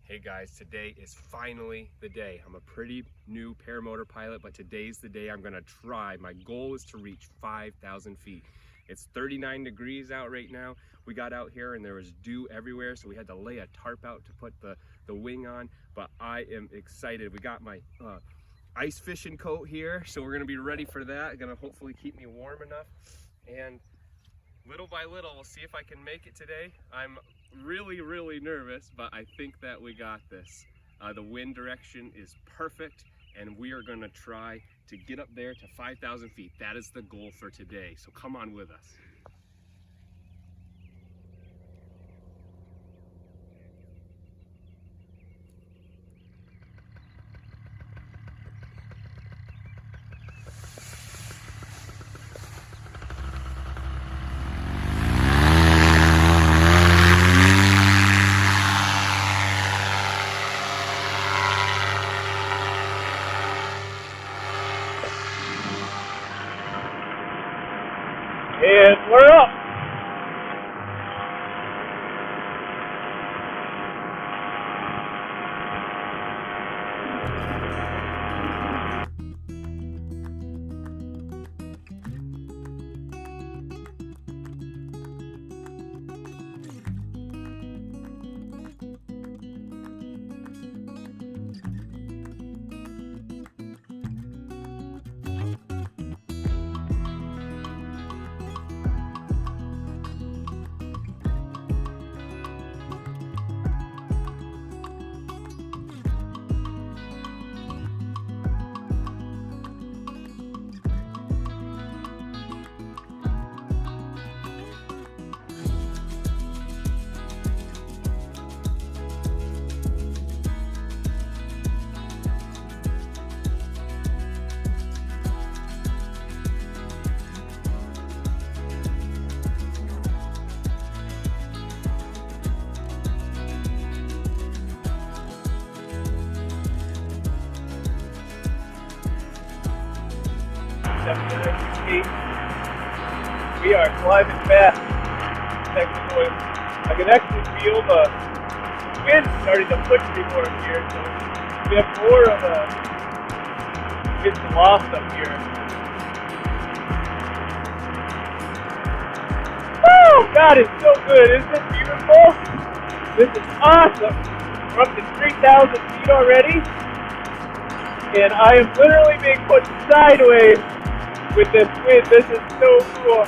Hey guys, today is finally the day. I'm a pretty new paramotor pilot, but today's the day I'm gonna try. My goal is to reach 5,000 feet. It's 39 degrees out right now. We got out here and there was dew everywhere, so we had to lay a tarp out to put the wing on, but I am excited. We got my ice fishing coat here, so we're gonna be ready for that. Gonna hopefully keep me warm enough, and little by little, we'll see if I can make it today. I'm really nervous, but I think that we got this. The wind direction is perfect, and we are gonna try to get up there to 5,000 feet. That is the goal for today, so come on with us. And we're up. We are climbing fast. I can actually feel the wind starting to push me more here, so we have more of a wind loft up here. Oh, God, it's so good. Isn't it beautiful? This is awesome. We're up to 3,000 feet already, and I am literally being put sideways with this wind. This is so cool.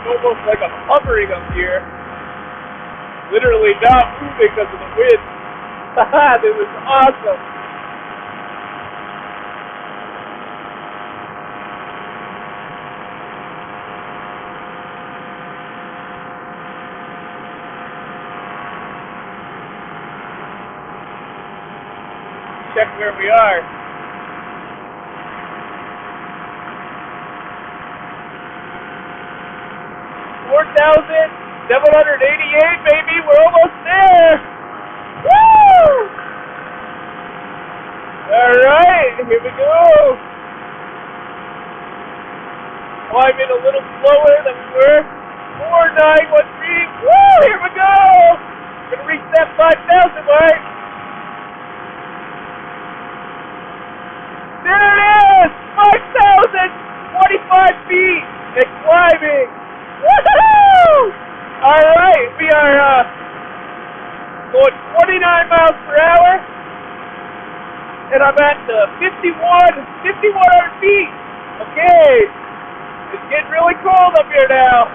Almost like I'm hovering up here, literally not moving because of the wind. Haha, this is awesome. Check where we are. 4,788, baby, we're almost there! Woo! Alright, here we go! Climbing a little slower than we were. 4,913, woo! Here we go! Gonna reach that 5,000 mark! There it is! 5,025 feet and climbing! Woohoo! Alright, we are going 29 miles per hour, and I'm at 5,100 feet. Okay, it's getting really cold up here now.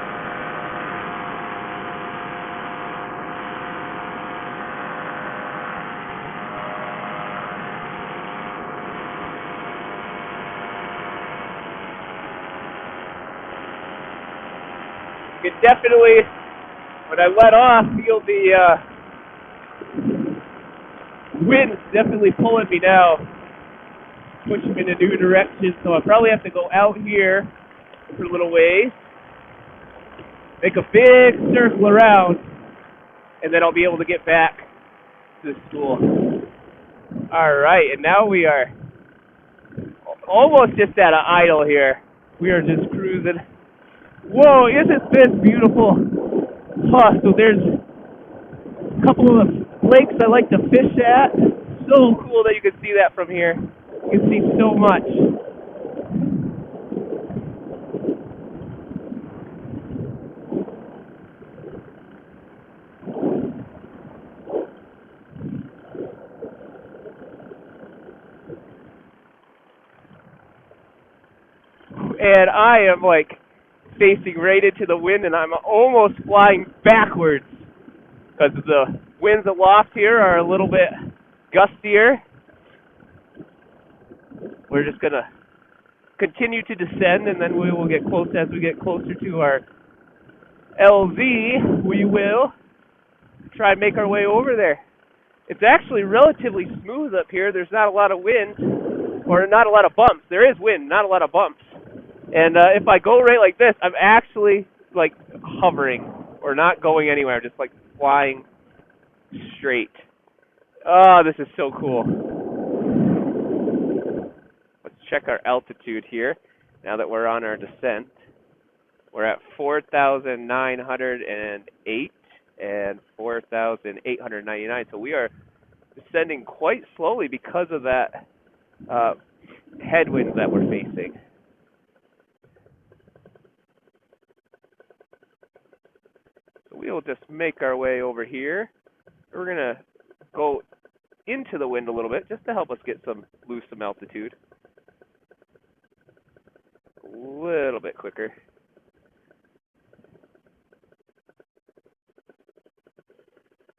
You can definitely, when I let off, feel the wind's definitely pulling me now, pushing me in a new direction. So I probably have to go out here for a little ways, make a big circle around, and then I'll be able to get back to the school. All right, and now we are almost just at an idle here. We are just cruising. Whoa, isn't this beautiful? So there's a couple of lakes I like to fish at. So cool that you can see that from here. You can see so much. And I am like facing right into the wind, and I'm almost flying backwards because the winds aloft here are a little bit gustier. We're just going to continue to descend, and then we will get close. As we get closer to our LZ, we will try and make our way over there. It's actually relatively smooth up here. There's not a lot of wind, or not a lot of bumps. There is wind, not a lot of bumps. And if I go right like this, I'm actually like hovering or not going anywhere. I'm just like flying straight. Oh, this is so cool. Let's check our altitude here now that we're on our descent. We're at 4,908 and 4,899. So we are descending quite slowly because of that headwind that we're facing. We'll just make our way over here. We're going to go into the wind a little bit just to help us lose some altitude. A little bit quicker.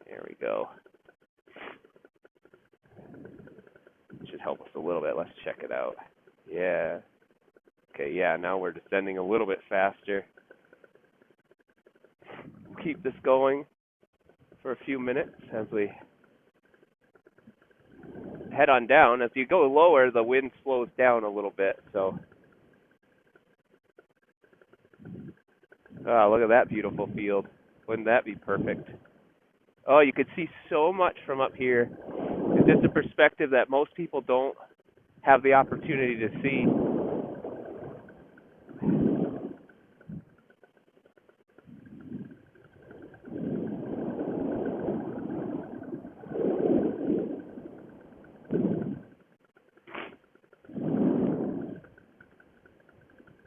There we go. Should help us a little bit. Let's check it out. Yeah. Okay, yeah, now we're descending a little bit faster. Keep this going for a few minutes as we head on down. As you go lower, the wind slows down a little bit. So, look at that beautiful field. Wouldn't that be perfect? Oh, you could see so much from up here. It's just a perspective that most people don't have the opportunity to see.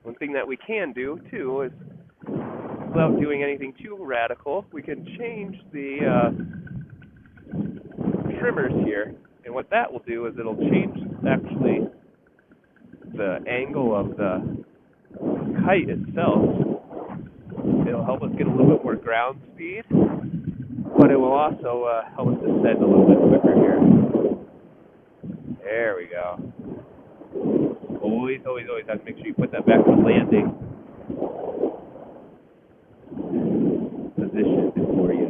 One thing that we can do, too, is without doing anything too radical, we can change the trimmers here. And what that will do is it'll change, actually, the angle of the kite itself. It'll help us get a little bit more ground speed, but it will also help us descend a little bit quicker here. There we go. Always have to make sure you put that back to landing position before you.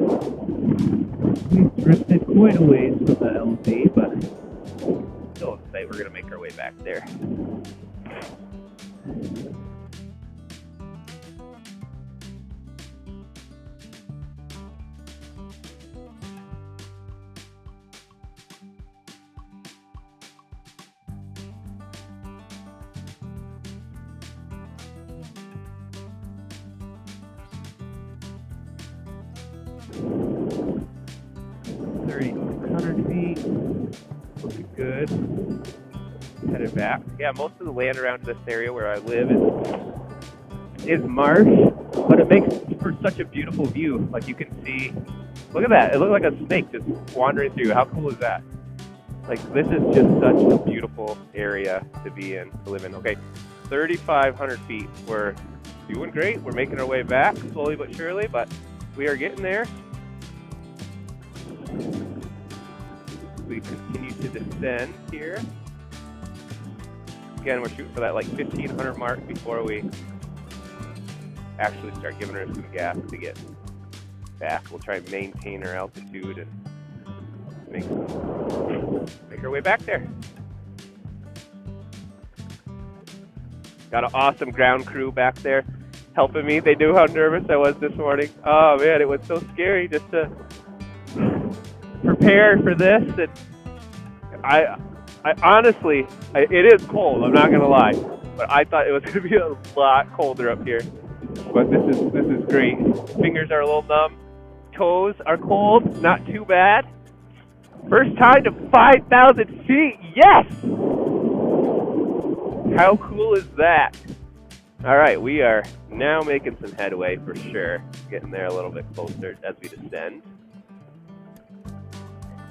We've drifted quite a ways from the LZ, but still excited. We're going to make our way back there. Looking good. Headed back. Yeah, most of the land around this area where I live is marsh, but it makes for such a beautiful view. Like you can see, look at that. It looks like a snake just wandering through. How cool is that? Like, this is just such a beautiful area to be in, to live in. Okay, 3,500 feet. We're doing great. We're making our way back slowly but surely, but we are getting there. We continue to descend here. Again, we're shooting for that like 1,500 mark before we actually start giving her some gas to get back. We'll try and maintain our altitude and make our way back there. Got an awesome ground crew back there helping me. They knew how nervous I was this morning. Oh man, it was so scary just to prepare for this. And I honestly, it is cold. I'm not gonna lie, but I thought it was gonna be a lot colder up here. But this is great. Fingers are a little numb. Toes are cold. Not too bad. First time to 5,000 feet. Yes! How cool is that? All right, we are now making some headway for sure. Getting there a little bit closer as we descend.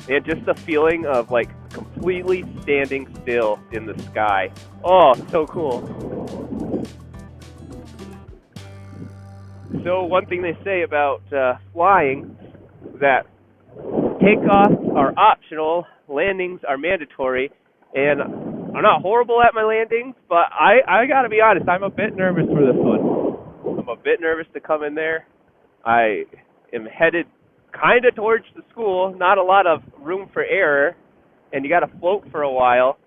And just the feeling of like completely standing still in the sky. Oh, so cool. So one thing they say about flying is that takeoffs are optional, landings are mandatory, and I'm not horrible at my landings, but I gotta be honest, I'm a bit nervous for this one. I'm a bit nervous to come in there. I am headed kind of towards the school, not a lot of room for error, and you gotta float for a while,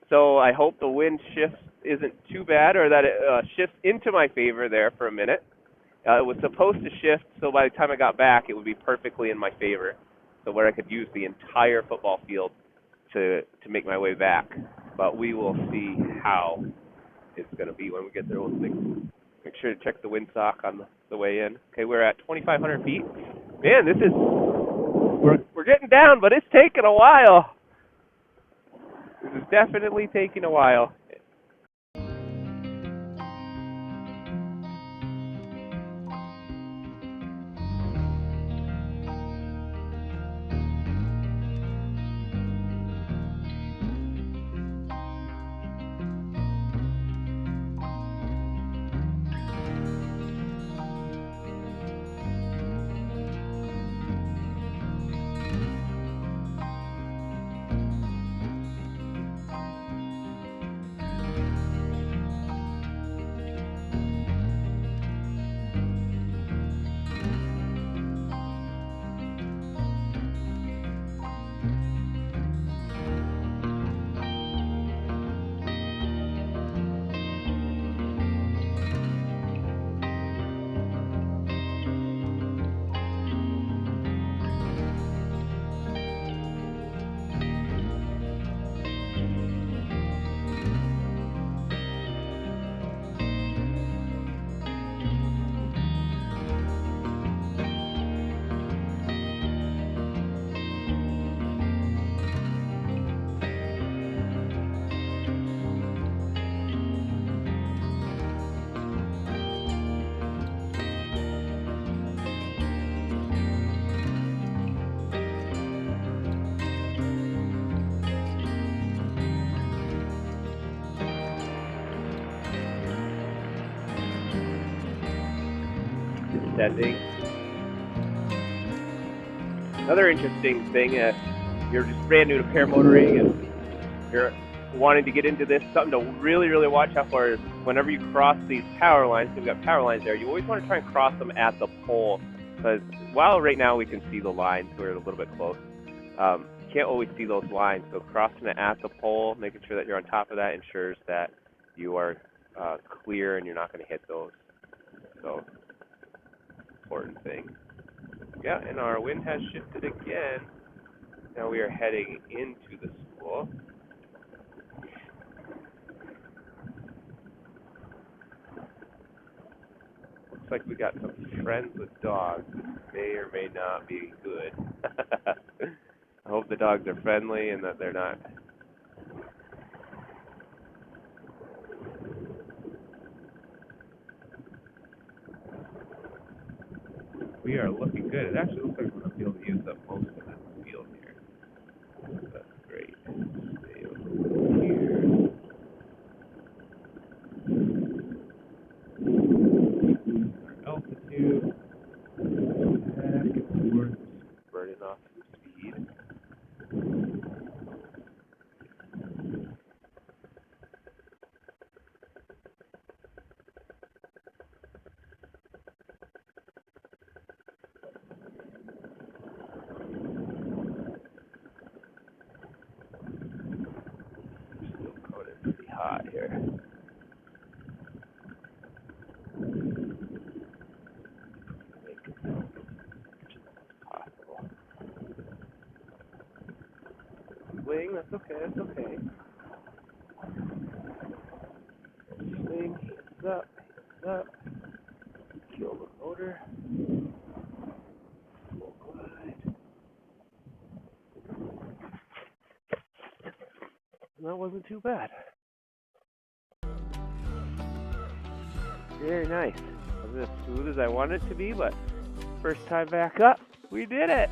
so I hope the wind shift isn't too bad, or that it shifts into my favor there for a minute. It was supposed to shift, so by the time I got back, it would be perfectly in my favor, so where I could use the entire football field to make my way back. But we will see how it's going to be when we get there. We'll make sure to check the windsock on the way in. Okay, we're at 2,500 feet. Man, we're getting down, but it's taking a while. This is definitely taking a while. Descending. Another interesting thing, you're just brand new to paramotoring and you're wanting to get into this, something to really, really watch out for is whenever you cross these power lines, so we've got power lines there, you always want to try and cross them at the pole, because while right now we can see the lines, we're a little bit close, you can't always see those lines, so crossing it at the pole, making sure that you're on top of that ensures that you are clear and you're not going to hit those. So, important thing. Yeah, and our wind has shifted again. Now we are heading into the school. Looks like we got some friends with dogs. This may or may not be good. I hope the dogs are friendly and that they're not. We are looking good. It actually looks like we're going to be able to use up most of this field here. That's great. That's okay, that's okay. Swing, hands up, kill the motor. Full glide. That wasn't too bad. Very nice. Wasn't as smooth as I wanted it to be, but first time back up, we did it.